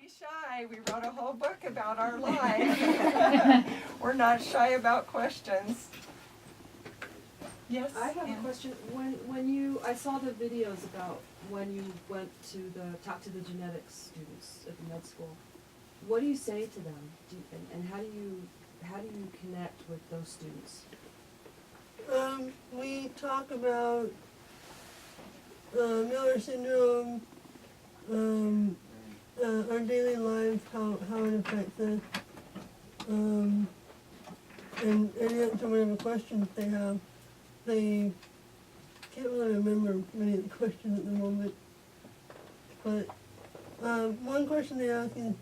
be shy. We wrote a whole book about our life. We're not shy about questions. Yes? I have a question. When I saw the videos about when you went to talk to the genetics students at the med school. What do you say to them? And how do you connect with those students? We talk about Miller syndrome, our daily lives, how it affects us, and answer whatever questions they have. They can't really remember many of the questions at the moment, but one question they ask is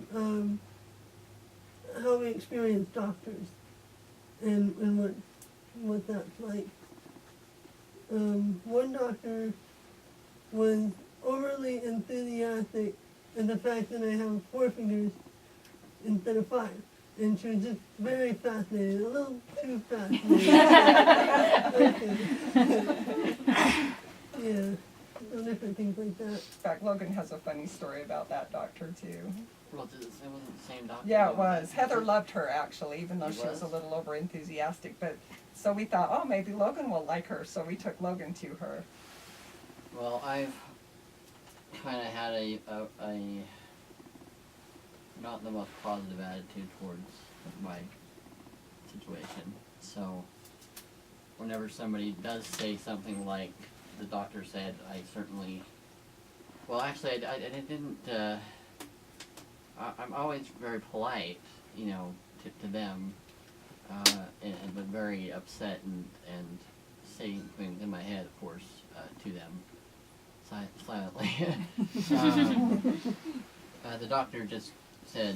how we experience doctors and what that's like. One doctor was overly enthusiastic in the fact that I have 4 fingers instead of 5. And she was just very fascinated, a little too fascinated. Yeah, so different things like that. In fact, Logan has a funny story about that doctor too. Well, it wasn't the same doctor? Yeah, it was. Heather loved her actually, even though she was a little over enthusiastic. But so we thought, oh, maybe Logan will like her, so we took Logan to her. Well, I've kind of had a not the most positive attitude towards my situation. So whenever somebody does say something like the doctor said, I certainly, well, actually, I didn't, I'm always very polite, you know, to them, but very upset and saying things in my head, of course, to them, silently. The doctor just said,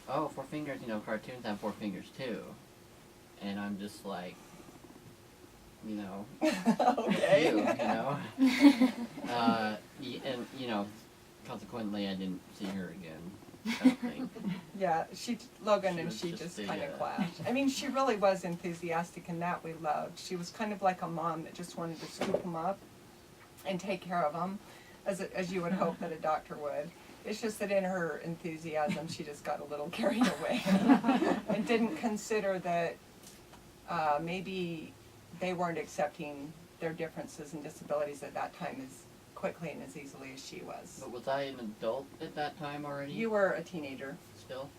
oh, 4 fingers, you know, cartoons have 4 fingers too. And I'm just like, you know, Okay. you know. And, you know, consequently I didn't see her again, kind of thing. Yeah, Logan She and was she just just kind of clashed. I mean, she really was enthusiastic, and that we loved. She was kind of like a mom that just wanted to scoop them up and take care of them, as you would hope that a doctor would. It's just that in her enthusiasm, she just got a little carried away and didn't consider that maybe they weren't accepting their differences and disabilities at that time as quickly and as easily as she was. But was I an adult at that time already? You were a teenager. Still?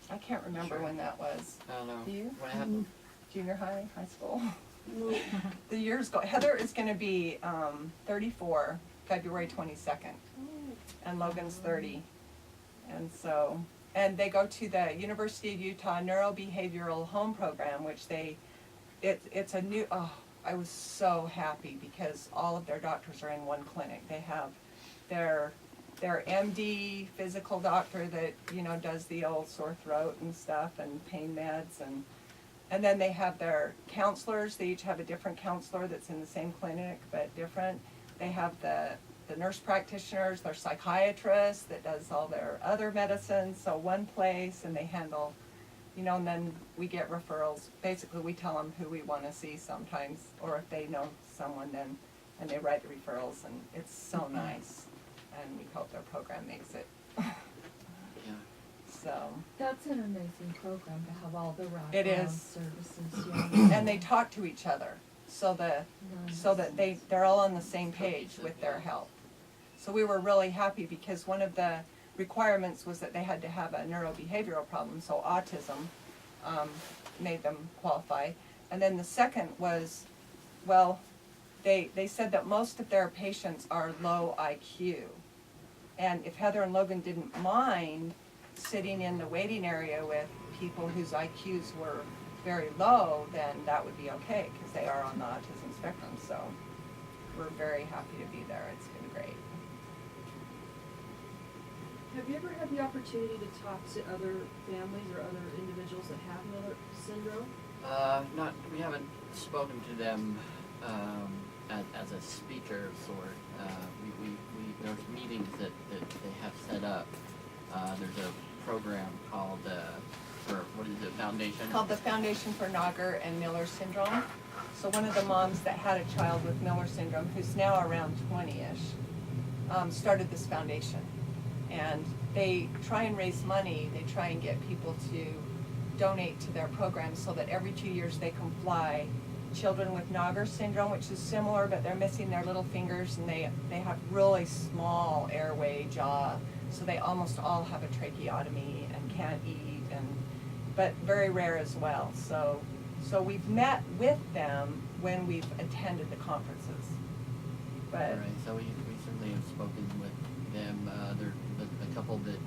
I can't remember when that was. I don't know. Do you? What happened? Junior high, high school? The years go. Heather is going to be 34, February 22nd. And Logan's 30. And so, and they go to the University of Utah Neurobehavioral Home Program, which it's a new, I was so happy because all of their doctors are in one clinic. They have their MD physical doctor that, you know, does the old sore throat and stuff and pain meds, and then they have their counselors. They each have a different counselor that's in the same clinic but different. They have the nurse practitioners, their psychiatrist that does all their other medicines, so one place, and they handle, you know, and then we get referrals. Basically, we tell them who we want to see sometimes, or if they know someone, then, and they write the referrals, and it's so nice, and we hope their program makes it. Yeah. So. That's an amazing program to have all the It wraparound is. services. Yeah. And they talk to each other, so that they're all on the same page with their health. So we were really happy because one of the requirements was that they had to have a neurobehavioral problem, so autism made them qualify. And then the second was, well, they said that most of their patients are low IQ. And if Heather and Logan didn't mind sitting in the waiting area with people whose IQs were very low, then that would be okay because they are on the autism spectrum. So we're very happy to be there. It's been great. Have you ever had the opportunity to talk to other families or other individuals that have Miller syndrome? We haven't spoken to them as a speaker of sort. There's meetings that they have set up. There's a program called what is it, Foundation? Called the Foundation for Nager and Miller Syndrome. So one of the moms that had a child with Miller Syndrome, who's now around 20-ish, started this foundation. And they try and raise money, they try and get people to donate to their programs so that every 2 years they can fly children with Nager syndrome, which is similar, but they're missing their little fingers and they have really small airway jaw, so they almost all have a tracheotomy and can't eat, but very rare as well. So we've met with them when we've attended the conferences. But Right, so we certainly have spoken with them. The couple that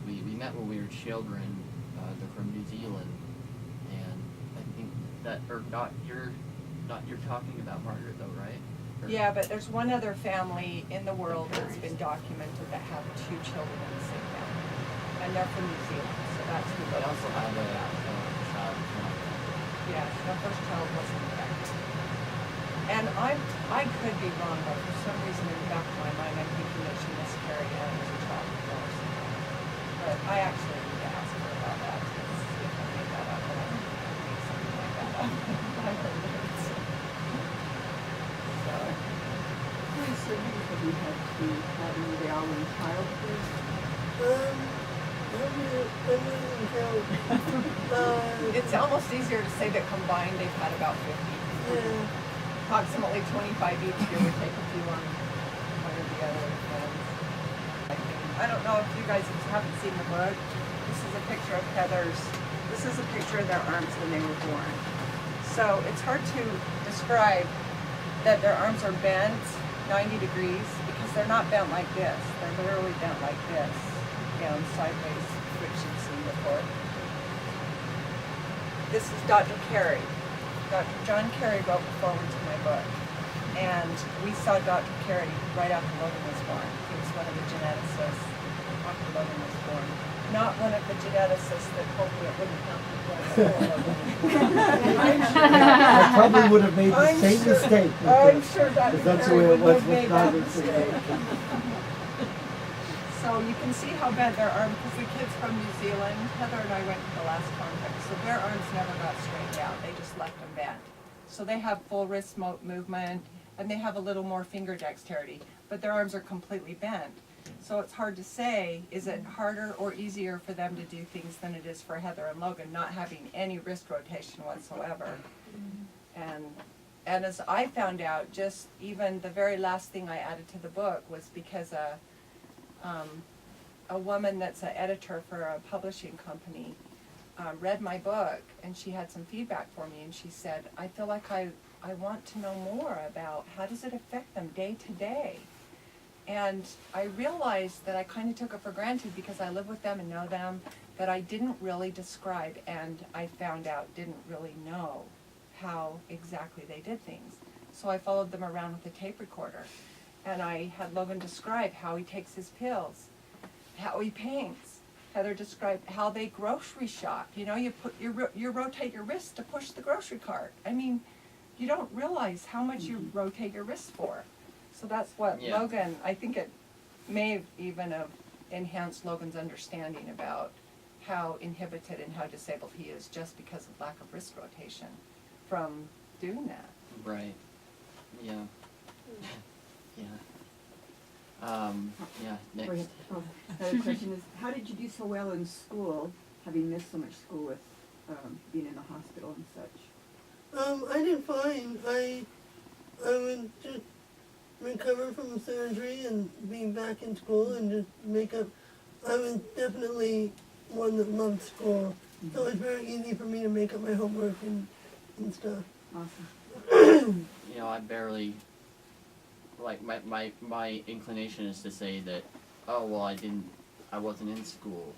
we met when we were children, they're from New Zealand, and I think that, or not, you're talking about Margaret though, right? Or- yeah, but there's one other family in the world that's been documented that have 2 children in the same family, and they're from New Zealand, so that's who They those also are. have a child who's not Yes, the first child wasn't affected. And I could be wrong, but for some reason in the back of my mind, I'm thinking that she miscarried and was a child with Down syndrome. But I actually need to ask her about that, because if I made that up, then I don't think I made something like that up. I heard it. So, How many surgeries have you had to have in the hour in childhood? I'm losing count. it's almost easier to say that combined they've had about 50. Yeah. Approximately 25 each year. We take a few on one or the other. And I don't know if you guys haven't seen the book. This is a picture of Heather's. This is a picture of their arms when they were born. So it's hard to describe that their arms are bent 90 degrees because they're not bent like this. They're literally bent like this, down sideways, which you've seen before. This is Dr. Carey. Dr. John Carey wrote the foreword to my book, and we saw Dr. Carey right after Logan was born. He was one of the geneticists after Logan was born. Not one of the geneticists that told me it wouldn't happen I probably would have made the I'm same sure- mistake. I'm sure Dr. Because that's the Carey way it would was have with made that Margaret's mistake. So you can see how bent their arms, because the kids from New Zealand, Heather and I went to the last conference, so their arms never got straightened out. They just left them bent. So they have full wrist movement, and they have a little more finger dexterity, but their arms are completely bent. So it's hard to say, is it harder or easier for them to do things than it is for Heather and Logan, not having any wrist rotation whatsoever. And as I found out, just even the very last thing I added to the book was because a woman that's an editor for a publishing company read my book, and she had some feedback for me, and she said, I feel like I want to know more about how does it affect them day to day. And I realized that I kind of took it for granted because I live with them and know them, that I didn't really describe, and I found out didn't really know how exactly they did things. So I followed them around with a tape recorder, and I had Logan describe how he takes his pills, how he paints. Heather described how they grocery shop. You know, you rotate your wrist to push the grocery cart. I mean, you don't realize how much you rotate your wrist for. So that's what Yeah. Logan, I think it may have even have enhanced Logan's understanding about how inhibited and how disabled he is just because of lack of wrist rotation from doing that. Right. Yeah. Yeah. Yeah, next. Wait, another question is, how did you do so well in school, having missed so much school with being in the hospital and such? I did fine. I would just recover from surgery and being back in school and just make up. I was definitely one that loved school, so it was very easy for me to make up my homework and stuff. Awesome. You know, I barely, like, my inclination is to say that, oh, well, I wasn't in school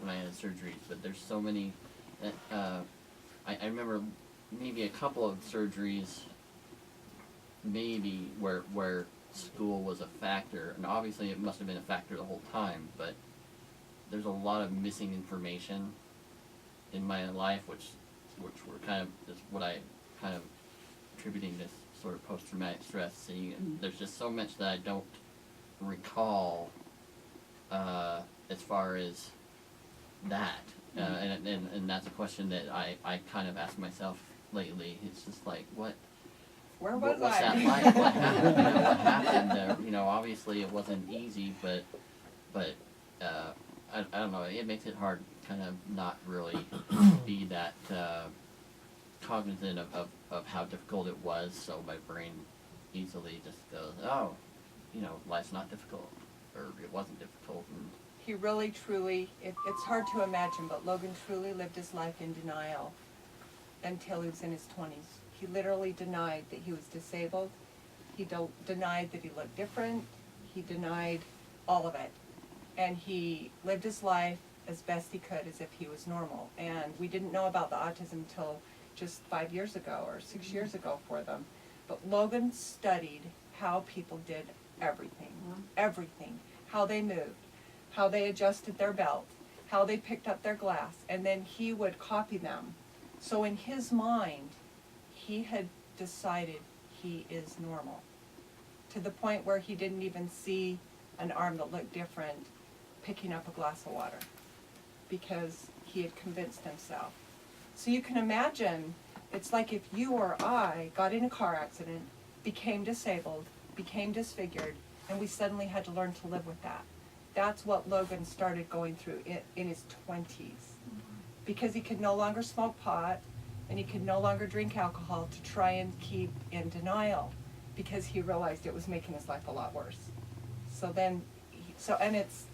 when I had surgeries, but there's so many, that, I remember maybe a couple of surgeries, maybe, where school was a factor, and obviously it must have been a factor the whole time, but there's a lot of missing information in my life, which were kind of, is what I kind of attributing this sort of post-traumatic stress, seeing there's just so much that I don't recall as far as that, and that's a question that I kind of ask myself lately. It's just like, what's that like? What happened? What happened? Obviously it wasn't easy, but I don't know, it makes it hard kind of not really be that cognizant of how difficult it was, so my brain easily just goes, oh, you know, life's not difficult, or it wasn't difficult. And He really, truly, it's hard to imagine, but Logan truly lived his life in denial until he was in his 20s. He literally denied that he was disabled. He denied that he looked different. He denied all of it. And he lived his life as best he could as if he was normal. And we didn't know about the autism until just 5 years ago or 6 years ago for them. But Logan studied how people did everything, everything, how they moved, how they adjusted their belt, how they picked up their glass, and then he would copy them. So in his mind, he had decided he is normal, to the point where he didn't even see an arm that looked different picking up a glass of water, because he had convinced himself. So you can imagine, it's like if you or I got in a car accident, became disabled, became disfigured, and we suddenly had to learn to live with that. That's what Logan started going through in his 20s, because he could no longer smoke pot, and he could no longer drink alcohol to try and keep in denial, because he realized it was making his life a lot worse. So then, and it's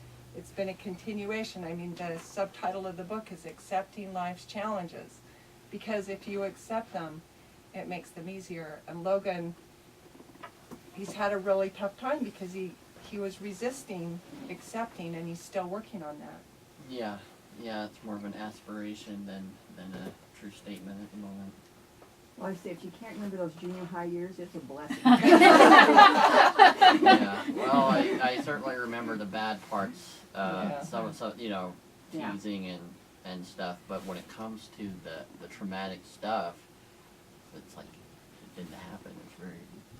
been a continuation. I mean, the subtitle of the book is Accepting Life's Challenges, because if you accept them, it makes them easier. And Logan, he's had a really tough time because he was resisting accepting, and he's still working on that. yeah, it's more of an aspiration than a true statement at the moment. Well, I say, if you can't remember those junior high years, it's a blessing. Yeah, well, I certainly remember the bad parts, Yeah. some, you know, Yeah. teasing and stuff, but when it comes to the traumatic stuff, it's like, it didn't happen. It's very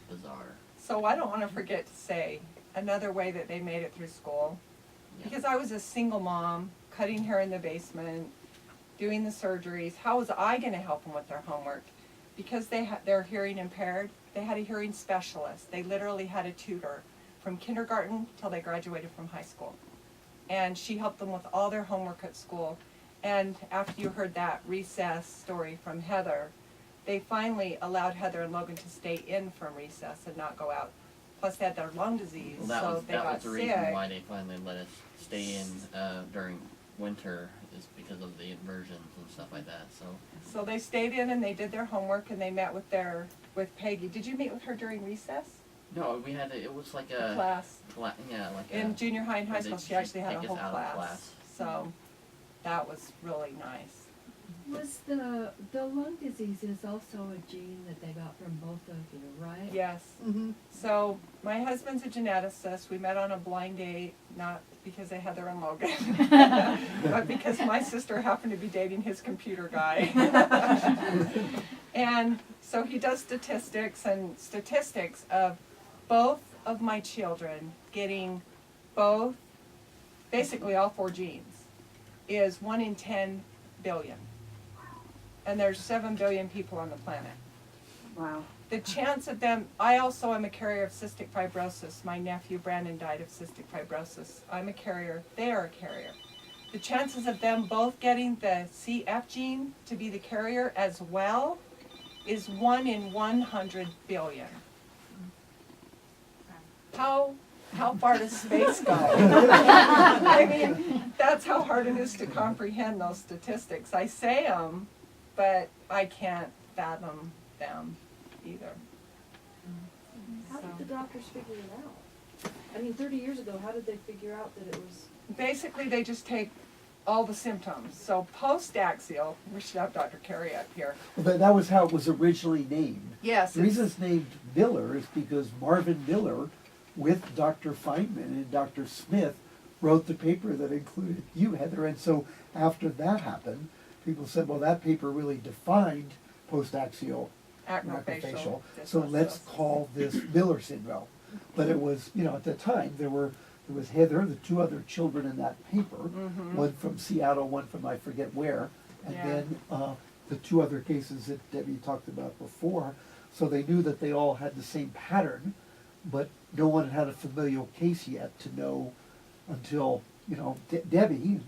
bizarre. So I don't want to forget to say another way that they made it through school, because I was a single mom, cutting hair in the basement, doing the surgeries. How was I going to help them with their homework? Because they're hearing impaired, they had a hearing specialist. They literally had a tutor from kindergarten till they graduated from high school. And she helped them with all their homework at school. And after you heard that recess story from Heather, they finally allowed Heather and Logan to stay in from recess and not go out. Plus they had their lung disease, Well, that so was they got the sick. reason why they finally let us stay in during winter, is because of the inversions and stuff like that. So they stayed in and they did their homework, and they met with Peggy. Did you meet with her during recess? No, we had it was like a Class. yeah, like In junior high and high they school, she actually had a take whole us out of class. So that was really nice. Was the lung disease is also a gene that they got from both of you, right? Yes. Mm-hmm. So my husband's a geneticist. We met on a blind date, not because of Heather and Logan, but because my sister happened to be dating his computer guy. And so he does statistics of both of my children getting basically all 4 genes, is 1 in 10 billion. And there's 7 billion people on the planet. Wow. The chance of them, I also am a carrier of cystic fibrosis. My nephew Brandon died of cystic fibrosis. I'm a carrier, they are a carrier. The chances of them both getting the CF gene to be the carrier as well is 1 in 100 billion. How far does space go? I mean, that's how hard it is to comprehend those statistics. I say them, but I can't fathom them either. How did the doctors figure it out? I mean, 30 years ago, how did they figure out that it was? Basically, they just take all the symptoms. So post-axial, we should have Dr. Carey up here. But that was how it was originally named. Yes. The reason it's named Miller is because Marvin Miller, with Dr. Feynman and Dr. Smith, wrote the paper that included you, Heather. And so after that happened, people said, well, that paper really defined post-axial macrofacial, so let's call this Miller syndrome. But it was, you know, at the time, there was Heather, the 2 other children in that paper, one from Seattle, one from I forget where, and then the 2 other cases that Debbie talked about before. So they knew that they all had the same pattern, but no one had a familial case yet to know until you know, Debbie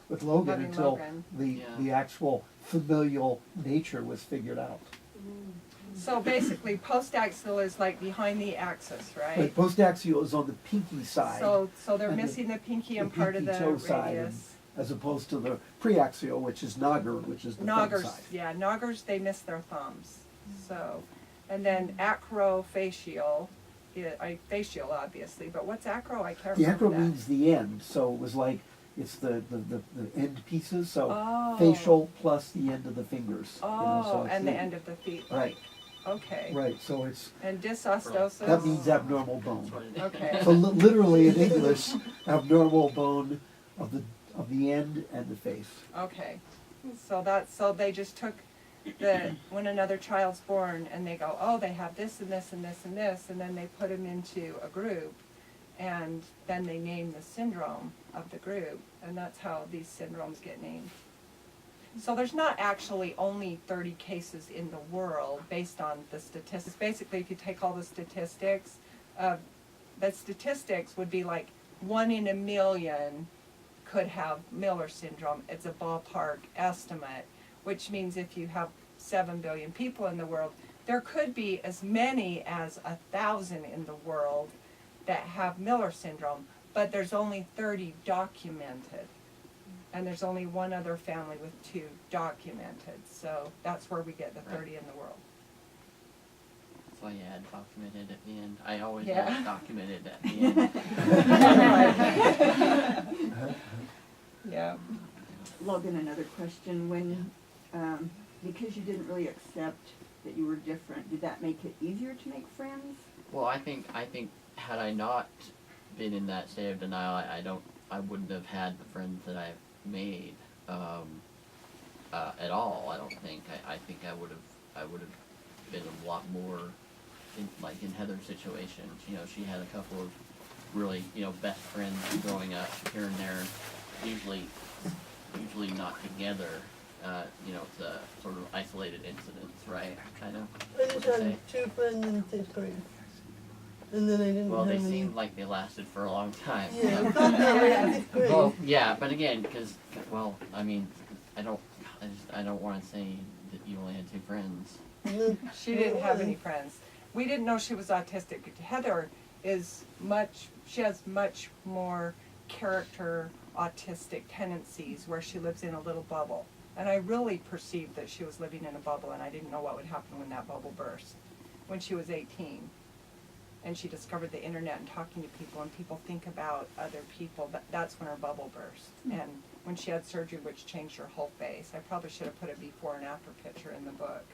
with Logan Loving until Logan. the actual familial nature was figured out. So basically, post-axial is like behind the axis, right? But post-axial is on the pinky side. So they're and the- missing the pinky the and part of pinky the toe side, radius. as opposed to the preaxial, which is Nogger, which is the thumb Noggers, side. yeah, noggers, they miss their thumbs. So, and then acrofacial, facial obviously, but what's acro? I can't The remember acro that. means the end, so it was like, it's the end pieces, so Oh. facial plus the end of the fingers. You know, so Oh, it's and the end of the feet. Right, Okay. right, so it's, And dysostosis? that means abnormal That's bone. what it is. Okay. So literally in English, abnormal bone of the end and the face. Okay. So they just took when another child's born and they go, oh, they have this and this and this and this, and then they put them into a group, and then they name the syndrome of the group, and that's how these syndromes get named. So there's not actually only 30 cases in the world based on the statistics. Basically, if you take all the statistics would be like 1 in a million could have Miller syndrome. It's a ballpark estimate, which means if you have 7 billion people in the world, there could be as many as 1,000 in the world that have Miller syndrome, but there's only 30 documented. And there's only one other family with 2 documented. So that's where we get the 30 in the world. That's why you add documented at the end. I always Yeah. add documented at the end. Yeah. Logan, another question. When, because you didn't really accept that you were different, did that make it easier to make friends? Well, I think had I not been in that state of denial, I wouldn't have had the friends that I've made at all. I don't think. I think I would have been a lot more in Heather's situation. You know, she had a couple of really best friends growing up here and there, usually not together. It's a sort of isolated incidents, right? Kind of. I just would had 2 friends in 6th grade. And then I didn't Well, have they any. seemed like they lasted for a long time. Yeah, I thought that way in 6th grade. Well, yeah, but again, because I mean, I don't want to say that you only had 2 friends. And then- She didn't have any friends. We didn't know she was autistic. Heather she has much more character autistic tendencies where she lives in a little bubble. And I really perceived that she was living in a bubble, and I didn't know what would happen when that bubble burst. When she was 18, and she discovered the internet and talking to people, and people think about other people, that's when her bubble burst. And when she had surgery, which changed her whole face, I probably should have put a before and after picture in the book.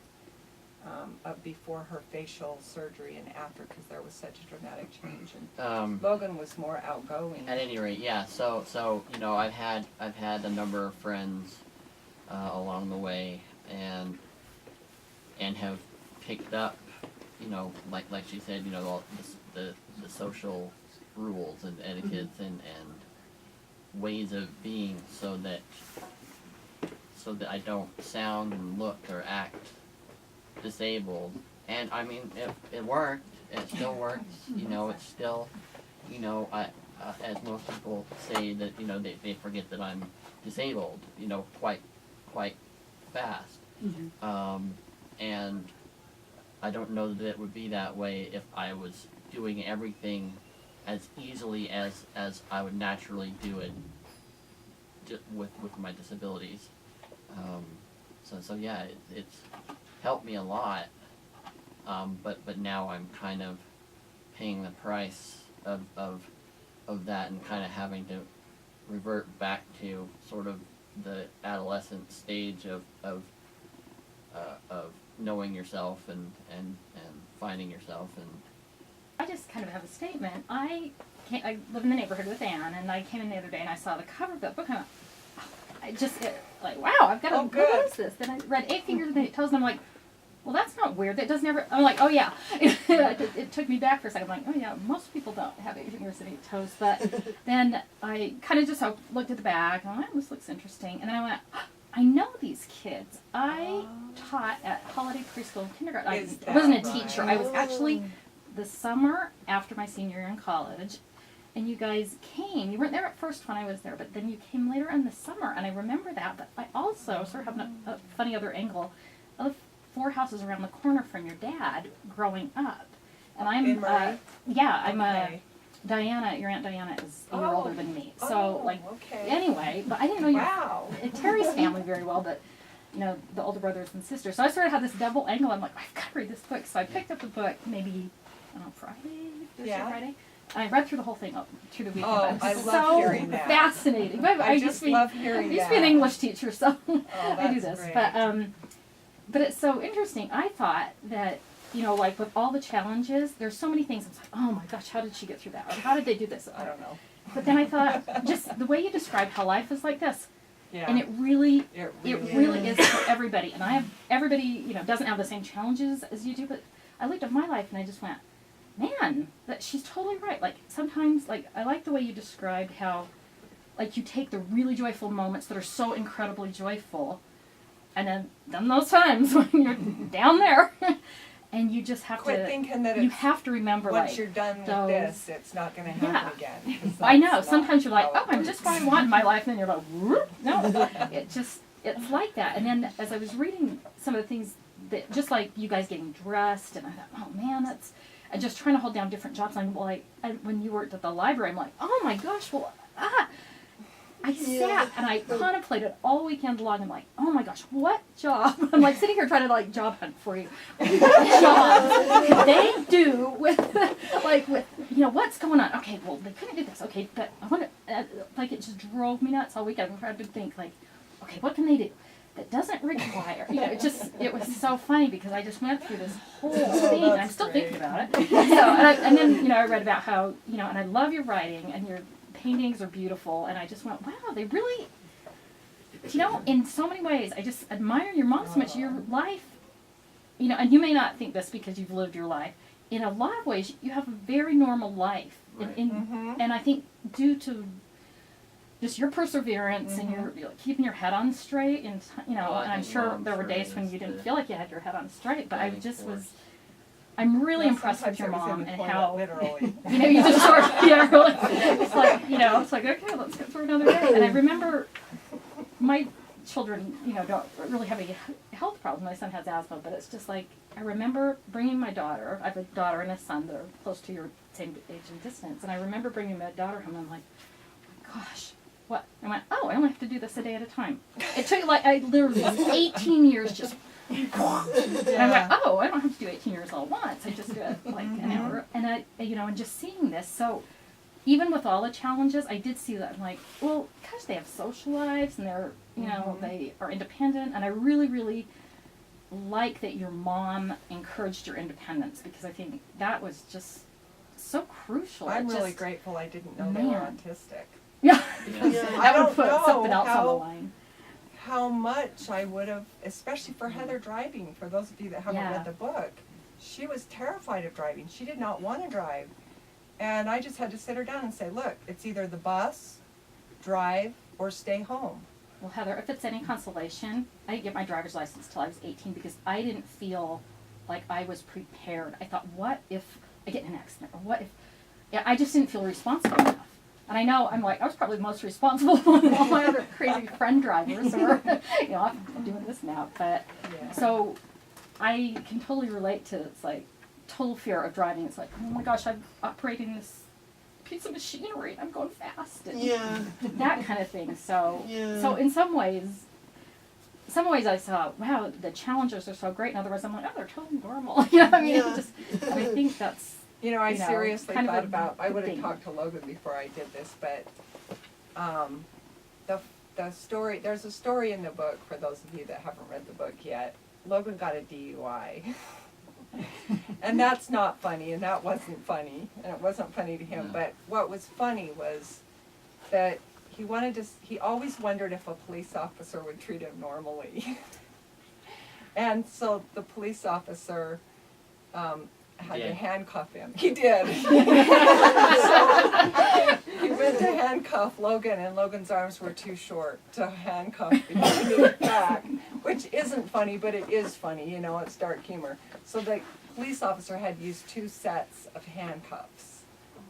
Of before her facial surgery and after, because there was such a dramatic change. And Logan was more outgoing. At any rate, yeah. So I've had a number of friends along the way, and have picked up, like she said, all the social rules and etiquettes and ways of being, so that I don't sound and look or act disabled. And I mean, it worked. It still works. It's still, as most people say that, they forget that I'm disabled, quite fast. And I don't know that it would be that way if I was doing everything as easily as I would naturally do it with my disabilities. So yeah, it's helped me a lot, but now I'm kind of paying the price of that, and kind of having to revert back to sort of the adolescent stage of knowing yourself and finding yourself. And I just kind of have a statement. I live in the neighborhood with Ann, and I came in the other day and I saw the cover of that book, and wow, I've got Oh, a, good. what is this? Then I read 8 Fingers and 8 Toes, and I'm like, well, that's not weird. That doesn't ever, I'm like, oh yeah. It took me back for a second. I'm like, oh yeah, most people don't have 8 fingers and 8 toes. But then I kind of just looked at the back, and I'm like, oh, this looks interesting. And then I went, I know these kids. I taught at Holiday Preschool and Kindergarten. I wasn't a teacher. I was actually the summer after my senior year in college. and you guys came. You weren't there at first when I was there, but then you came later in the summer, and I remember that. But I also sort of have a funny other angle. I live 4 houses around the corner from your dad growing up, and In Murray? I'm Okay. Diana, your Aunt Diana is a year Oh. older than me. So Oh, like okay. anyway, but I didn't know your Wow. Terry's family very well, but you know, the older brothers and sisters. So I sort of had this double angle. I'm like, I've got to read this book. So I picked up the book maybe, I don't know, Thursday, Yeah. Friday. And I read through the whole thing through the weekend. Oh, It was I so love hearing that. fascinating. I used just to be- love hearing I used to be an that. English teacher, so I do that's this. great. But it's so interesting. I thought that, you know, like with all the challenges, there's so many things. I was like, oh my gosh, how did she get through that? Or how did they do this? I don't know. But then I thought, just the way you describe how life is like this, Yeah. and it really really is for everybody. And everybody, you know, doesn't have the same challenges as you do, but I looked at my life and I just went, man, that she's totally right. Like sometimes, like I like the way you described how, like you take the really joyful moments that are so incredibly joyful, and then those times when you're down there, and you just have Quit to, thinking that you it's, have to remember once like you're done with those- this, it's not going to happen Yeah. again. 'cause I know. that's Sometimes you're like, not oh, how it I'm just works. what I want in my life, and then you're like, whoop, no. It's like that. And then as I was reading some of the things that, just like you guys getting dressed, and I thought, oh man, and just trying to hold down different jobs. I'm like, when you worked at the library, I'm like, oh my gosh, I sat and I contemplated all weekend long. I'm like, oh my gosh, what job? I'm like sitting here trying to like job hunt for you. What job could they do with, you know, what's going on? Okay, well, they couldn't do this. Okay, but I want to, like, it just drove me nuts all weekend. I tried to think, like, okay, what can they do that doesn't require, you know, it was so funny because I just went through this whole thing, and I'm still thinking about it. So, and then, you know, I read about how, you know, and I love your writing, and your paintings are beautiful, and I just went, wow, they really, you know, in so many ways, I just admire your mom so much. Your life, you know, and you may not think this because you've lived your life. In a lot of ways, you have a very normal life, Right. and I think due to just your perseverance and your keeping your head on straight, and you know, Well, I and I'm think sure Mom's there were days phrase when you didn't that- feel like you had your head on straight, but I Driving just was. force. I'm really Well, impressed with your sometimes I was mom in the and toilet, how literally. you know, you just sort of, yeah, really, it's like, you know, it's like, okay, let's get through another day. And I remember my children, you know, don't really have any health problems. My son has asthma, but it's just like, I remember bringing my daughter, I have a daughter and a son that are close to your same age and distance, and I remember bringing my daughter home, and I'm like, oh my gosh, what? I went, oh, I only have to do this a day at a time. It took, like, I literally, 18 years just, and I went, oh, I don't have to do 18 years all at once. I just do it like an hour. And I, you know, and just seeing this. So even with all the challenges, I did see that. I'm like, well, gosh, they have social lives and they're, you know, they are independent. And I really, really like that your mom encouraged your independence, because I think that was just so crucial. I'm It really just- grateful I didn't know they were Man. autistic. Yeah. Yeah. I That would don't put know something else on the how- line. How much I would have, especially for Heather driving, for those of you that haven't Yeah. read the book, she was terrified of driving. She did not want to drive. And I just had to sit her down and say, look, it's either the bus, drive, or stay home. Well, Heather, if it's any consolation, I didn't get my driver's license till I was 18 because I didn't feel like I was prepared. I thought, what if I get in an accident? Or what if... Yeah, I just didn't feel responsible enough. And I know, I'm like, I was probably the most responsible of all my other crazy friend drivers, or, you know, I'm doing this now. But, Yeah. so, I can totally relate to, it's like, total fear of driving. It's like, oh my gosh, I'm operating this piece of machinery, I'm going fast. And that kind of thing. So, so in some ways I saw, wow, the challenges are so great. In other words, I'm like, oh, they're totally normal. You know, I mean, Yeah. and I think that's, You know, I You know, seriously kind of thought a about, I good would have thing. talked to Logan before I did this, but the story, there's a story in the book, for those of you that haven't read the book yet. Logan got a DUI. And that's not funny, and that wasn't funny, and it wasn't funny to him, No. but what was funny was that he always wondered if a police officer would treat him normally. And so the police officer, had to Did. handcuff him. He did. So he went to handcuff Logan, and Logan's arms were too short to handcuff behind his back, which isn't funny, but it is funny, you know, it's dark humor. So the police officer had used 2 sets of handcuffs.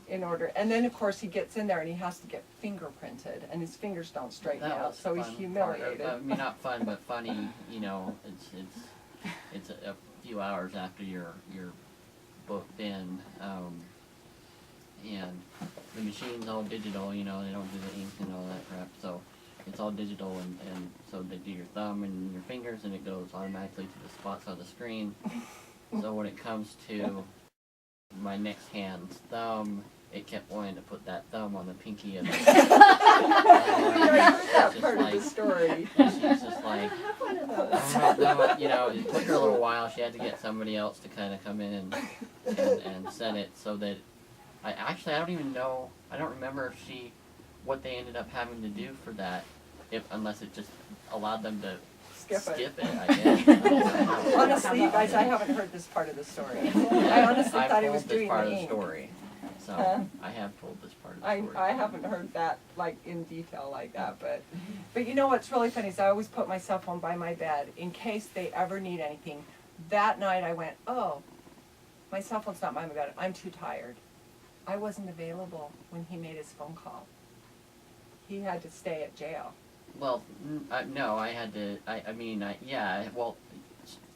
in order, and then of course he gets in there and he has to get fingerprinted, and his fingers don't straighten That out, was so he's fun humiliated. Part of, I mean, not fun, but funny. You know, it's a few hours after you're booked in, and the machine's all digital. You know, they don't do the ink and all that crap, so it's all digital, and so they do your thumb and your fingers, and it goes automatically to the spots on the screen. So when it comes to my next hand's thumb, it kept wanting to put that thumb on the pinky of the I heard that part of the story. She's just like, you know, it took her a little while. She had to get somebody else to kind of come in and set it so that I don't even know. I don't remember if what they ended up having to do for that, unless it just allowed them to Skip it. I guess. Honestly, you guys, I haven't heard this part of the story. I honestly I've thought he told was this doing part the of the ink. story. So Huh? I have told this part of the story. I haven't heard that like in detail like that, but you know what's really funny is I always put my cell phone by my bed in case they ever need anything. That night I went, oh, my cell phone's not by my bed. I'm too tired. I wasn't available when he made his phone call. He had to stay at jail. Well, no, I had to. Yeah. Well,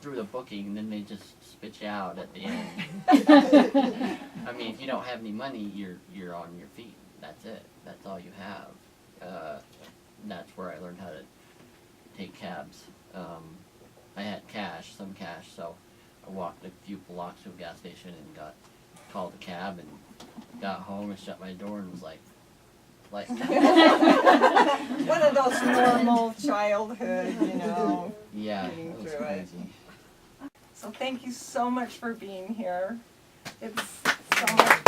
through the booking, then they just spit you out at the end. I mean, if you don't have any money, you're on your feet. That's it. That's all you have. That's where I learned how to take cabs. I had some cash, so I walked a few blocks to a gas station and called a cab and got home and shut my door and was like. One of those normal childhood, you know. Yeah, getting that was through it. crazy. So thank you so much for being here. It's so much